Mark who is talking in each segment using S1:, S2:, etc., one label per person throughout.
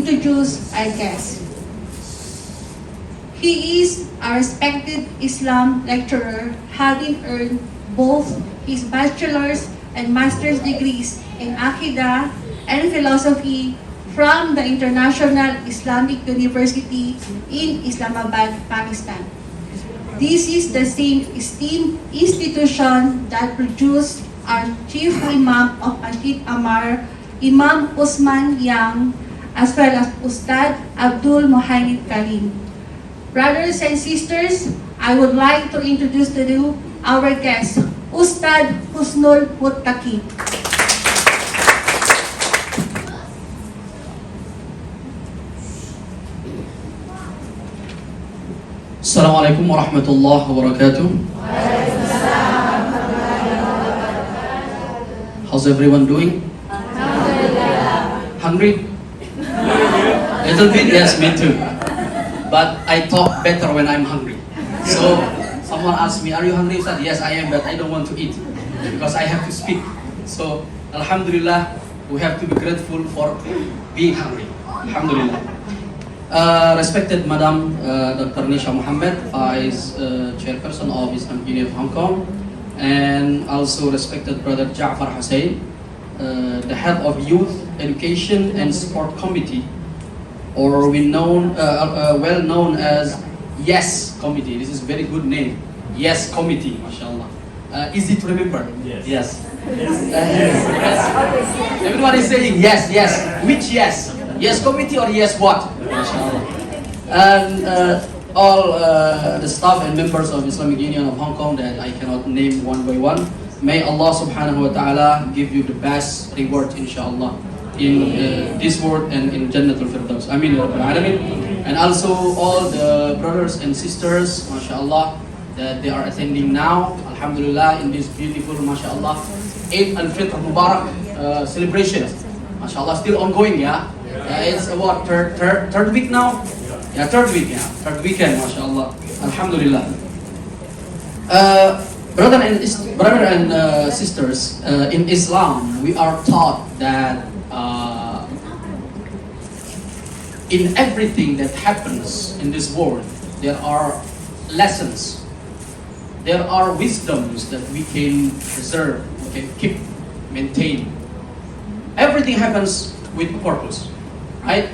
S1: introduce our guest. He is a respected Islam lecturer, having earned both his bachelor's and master's degrees in Aqidah and philosophy from the International Islamic University in Islamabad, Pakistan. This is the same esteemed institution that produced our Chief Imam of Masjid Amar, Imam Usman Yang, as well as Ustad Abdul Muhammad Karim. Brothers and sisters, I would like to introduce to you our guest, Ustad Husnul Muttaqi.
S2: Assalamualaikum warahmatullahi wabarakatuh. How's everyone doing? Hungry? Little bit? Yes, me too. But I talk better when I'm hungry. So someone asked me, are you hungry? I said, yes, I am, but I don't want to eat because I have to speak. So Alhamdulillah, we have to be grateful for being hungry. Alhamdulillah. Respected Madam Dr. Nisha Muhammad, Vice Chairperson of Islamic Union of Hong Kong, and also respected Brother Ja'far Hussain, the Head of Youth Education and Sport Committee, or well known as YES Committee. This is a very good name, YES Committee, mashallah. Easy to remember? Yes. Yes. Everybody is saying yes, yes. Which yes? Yes Committee or yes what? Mashallah. And all the staff and members of Islamic Union of Hong Kong that I cannot name one by one, may Allah subhanahu wa ta'ala give you the best reward inshallah in this world and in Jannatul Firdaus. Amin ya Rabbil Alamin. And also all the brothers and sisters, mashallah, that they are attending now, alhamdulillah, in this beautiful, mashallah, Eid al-Fitr Mubarak celebration. Mashallah, still ongoing, yeah? It's what, third week now? Yeah, third week, yeah. Third weekend, mashallah. Alhamdulillah. Brother and sisters, in Islam, we are taught that in everything that happens in this world, there are lessons. There are wisdoms that we can preserve, we can keep, maintain. Everything happens with purpose, right?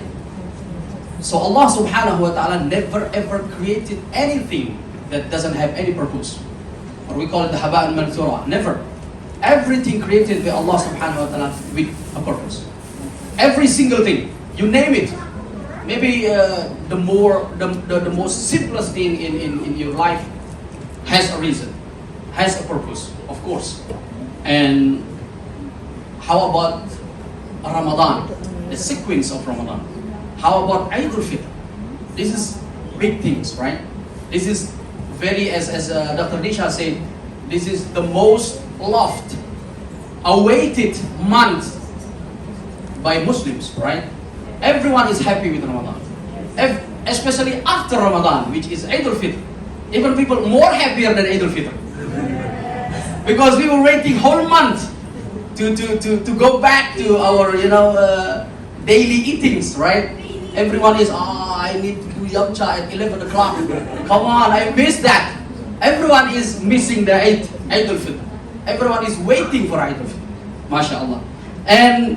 S2: So Allah subhanahu wa ta'ala never ever created anything that doesn't have any purpose. Or we call it the haba and manthura. Never. Everything created by Allah subhanahu wa ta'ala with a purpose. Every single thing, you name it. Maybe the most simplest thing in your life has a reason, has a purpose, of course. And how about Ramadan, the sequence of Ramadan? How about Eid al-Fitr? This is big things, right? This is very, as Dr. Nisha said, this is the most loved, awaited month by Muslims, right? Everyone is happy with Ramadan, especially after Ramadan, which is Eid al-Fitr. Even people more happier than Eid al-Fitr, because we were waiting whole month to go back to our daily eatings, right? Everyone is I need to do yamcha at 11 o'clock. Come on, I missed that. Everyone is missing the Eid al-Fitr. Everyone is waiting for Eid al-Fitr. MashaAllah. And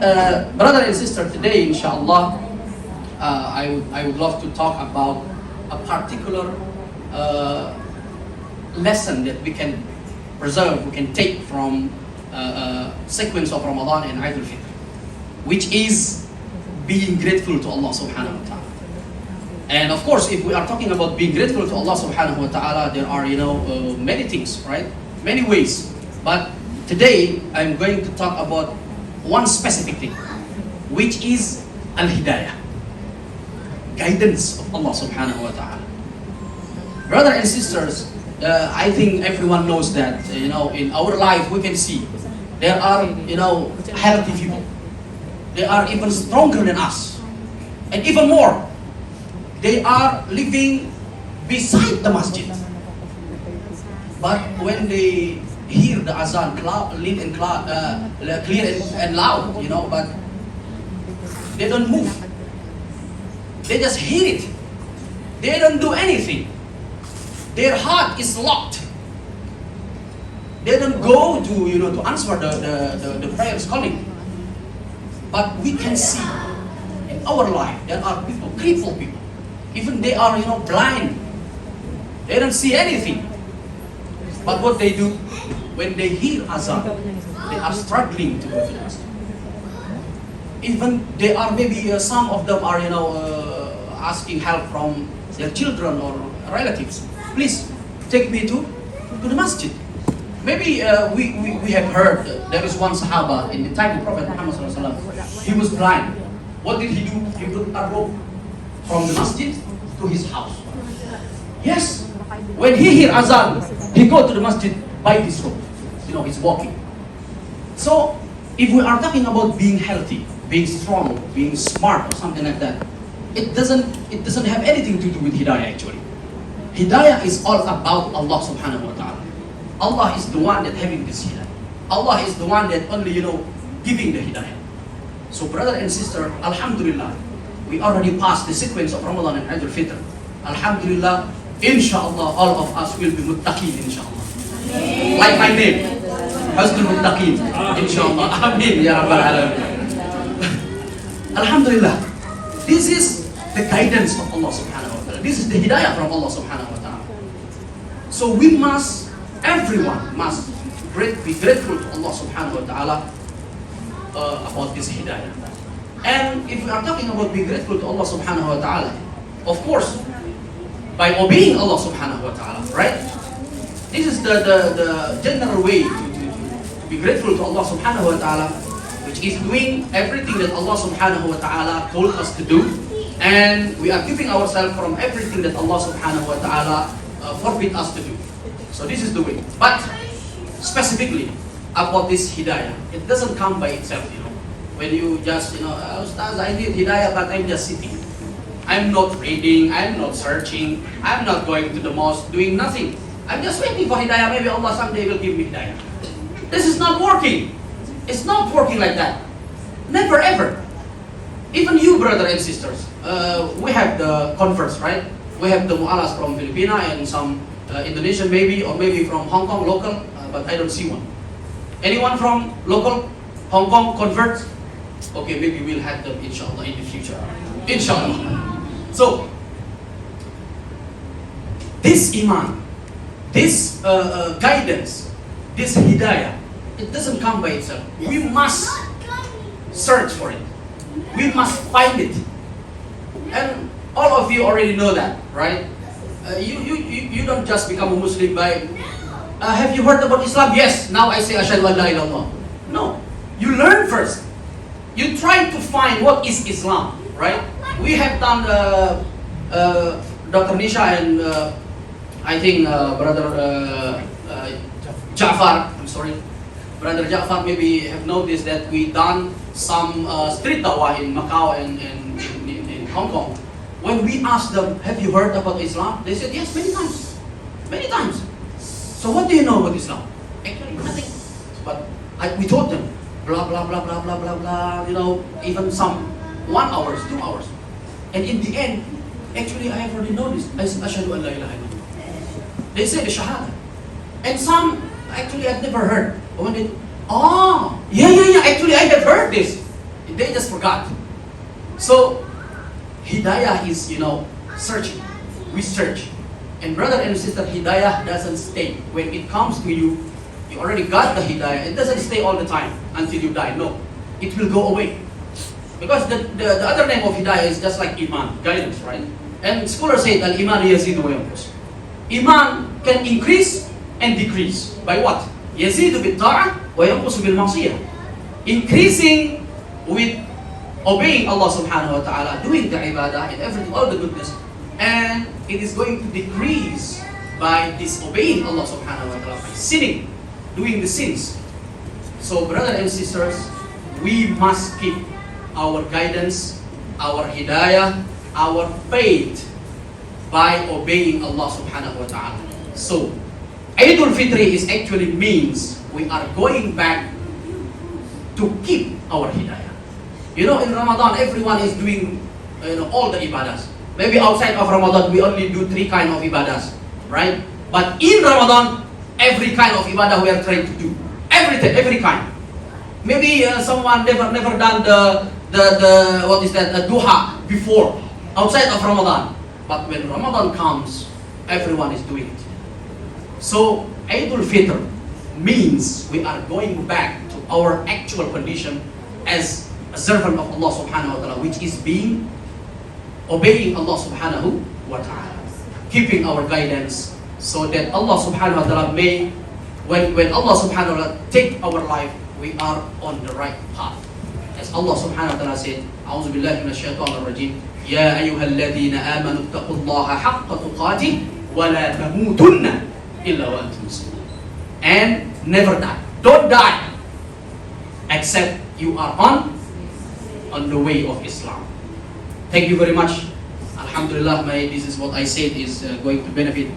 S2: brother and sister, today, inshallah, I would love to talk about a particular lesson that we can preserve, we can take from sequence of Ramadan and Eid al-Fitr, which is being grateful to Allah subhanahu wa ta'ala. And of course, if we are talking about being grateful to Allah subhanahu wa ta'ala, there are many things, right? Many ways. But today, I'm going to talk about one specific thing, which is al-hidayah, guidance of Allah subhanahu wa ta'ala. Brother and sisters, I think everyone knows that in our life we can see there are healthy people. They are even stronger than us, and even more, they are living beside the masjid. But when they hear the azan clear and loud, but they don't move. They just hear it. They don't do anything. Their heart is locked. They don't go to to answer the prayers calling. But we can see in our life there are people, crippled people. Even they are blind. They don't see anything. But what they do when they hear azan, they are struggling to go to the masjid. Even they are maybe some of them are asking help from their children or relatives. Please take me to the masjid. Maybe we have heard there is one Sahaba in the time of Prophet Muhammad SAW. He was blind. What did he do? He took a rope from the masjid to his house. Yes. When he hear azan, he go to the masjid by this rope. He's walking. So, if we are talking about being healthy, being strong, being smart, or something like that, it doesn't have anything to do with hidayah actually. Hidayah is all about Allah subhanahu wa ta'ala. Allah is the one that having this hidayah. Allah is the one that only giving the hidayah. So brother and sister, alhamdulillah, we already passed the sequence of Ramadan and Eid al-Fitr. Alhamdulillah, inshallah, all of us will be muttaqeen, inshallah. Like my name, Husnul Muttaqeen, inshallah. Amin, ya Rabbal Alamin. Alhamdulillah, this is the guidance of Allah subhanahu wa ta'ala. This is the hidayah from Allah subhanahu wa ta'ala. So everyone must be grateful to Allah subhanahu wa ta'ala about this hidayah. And if we are talking about being grateful to Allah subhanahu wa ta'ala, of course, by obeying Allah subhanahu wa ta'ala, right? This is the general way to be grateful to Allah subhanahu wa ta'ala, which is doing everything that Allah subhanahu wa ta'ala told us to do, and we are keeping ourselves from everything that Allah subhanahu wa ta'ala forbid us to do. So this is the way. But specifically about this hidayah, it doesn't come by itself, When you just, Ustaz, I need hidayah, but I'm just sitting. I'm not reading, I'm not searching, I'm not going to the mosque, doing nothing. I'm just waiting for hidayah. Maybe Allah someday will give me hidayah. This is not working. It's not working like that. Never ever. Even you, brother and sisters, we have the converts, right? We have the mu'alas from Filipina and some Indonesian maybe, or maybe from Hong Kong local, but I don't see one. Anyone from local Hong Kong converts? Okay, maybe we'll have them inshallah in the future. Inshallah. So, this iman, this guidance, this hidayah, it doesn't come by itself. We must search for it. We must find it. And all of you already know that, right? You don't just become a Muslim by, have you heard about Islam? Yes, now I say Ashhadu an la ilaha illallah. No, you learn first. You try to find what is Islam, right? We have done, Dr. Nisha and I think Brother Ja'far, Brother Ja'far maybe have noticed that we done some street dawah in Macau and in Hong Kong. When we asked them, have you heard about Islam? They said, yes, many times. Many times. So what do you know about Islam? Actually, nothing. But we taught them, blah, blah, blah, blah, blah, blah, blah, even some 1 hour, 2 hours. And in the end, actually, I have already noticed. I said, Ashhadu an la ilaha illallah. They say the Shahada. And some, actually, I've never heard. When they, yeah, actually, I have heard this. They just forgot. So, hidayah is, searching. We search. And brother and sister, hidayah doesn't stay. When it comes to you, you already got the hidayah. It doesn't stay all the time until you die. No. It will go away. Because the other name of hidayah is just like iman, guidance, right? And scholars say, al-iman yazidu wa yanqus. Iman can increase and decrease. By what? Yazidu bil ta'ah wa yanqusu bil ma'siyah. Increasing with obeying Allah subhanahu wa ta'ala, doing the ibadah and everything, all the goodness. And it is going to decrease by disobeying Allah subhanahu wa ta'ala, by sinning, doing the sins. So brothers and sisters, we must keep our guidance, our hidayah, our faith by obeying Allah subhanahu wa ta'ala. So, Eid al-Fitr is actually means we are going back to keep our hidayah. In Ramadan, everyone is doing
S3: all the ibadahs. Maybe outside of Ramadan, we only do 3 kind of ibadahs, right? But in Ramadan, every kind of ibadah we are trying to do. Everything, every kind. Maybe someone never done the what is that, the duha before, outside of Ramadan. But when Ramadan comes, everyone is doing it. So, Eidul Fitr means we are going back to our actual condition as a servant of Allah subhanahu wa ta'ala, which is obeying Allah subhanahu wa ta'ala, keeping our guidance, so that Allah subhanahu wa ta'ala may, when Allah subhanahu wa ta'ala take our life, we are on the right path. As Allah subhanahu wa ta'ala said, A'udhu billahi minash shaitanir rajim, Ya ayyuhalladhina amanu taqullaha haqqa tuqatih wa la tamutunna illa wa antum muslimun. And never die. Don't die except you are on the way of Islam. Thank you very much. Alhamdulillah, this is what I said is going to benefit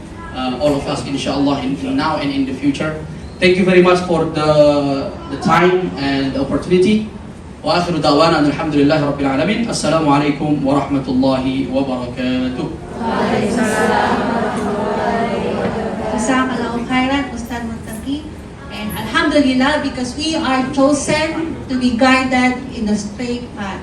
S3: all of us, inshallah, in now and in the future. Thank you very much for the time and the opportunity. Wa akhiru da'wana alhamdulillahi rabbil alamin. Assalamu alaikum wa rahmatullahi wa barakatuh.
S1: Jazakallahu khairan, Ustad Muntaqi. And alhamdulillah, because we are chosen to be guided in the straight path.